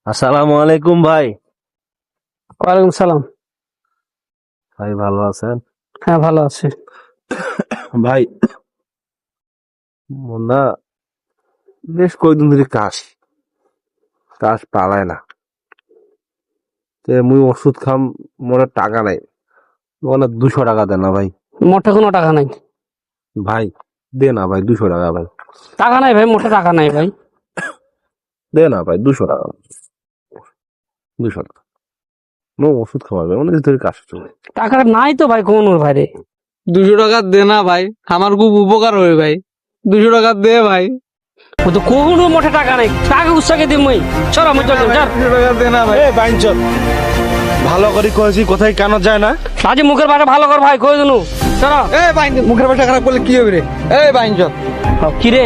আসসালামু আলাইকুম ভাই। ওয়ালাইকুম সালাম। ভাই ভালো আছেন? হ্যাঁ, ভালো আছি। ভাই না, বেশ কয়েকদিন ধরে কাশ কাশ পালায় না। মুই ওষুধ খাম, মনে টাকা নাই, মানে 200 টাকা দেন না ভাই। মোটে কোনো টাকা নাই। ভাই দে না ভাই, 200 টাকা ভাই, টাকা নাই ভাই, মোটে টাকা নাই ভাই। দে না ভাই, 200 টাকা, 200 টাকা। ওষুধ খাওয়াবে অনেক দিন ধরে কাশ চলে। টাকা নাই তো ভাই, কোন ওর ভাই রে। 200 টাকা দে না ভাই, আমার খুব উপকার হবে ভাই। 200 টাকা দে ভাই। ও তো কোনো মোটে টাকা নাই, টাকা উৎসাকে দিই মই। চল আমি চল চল 200 টাকা দে না ভাই। বাইনচত ভালো করে কয়েছি, কোথায় কেন যায় না? আজ মুখের ভাষা ভালো কর ভাই, কই দিনু। চল এই বাইন মুখের ভাষা খারাপ করলে কি হবে রে? এই বাইনচত কি রে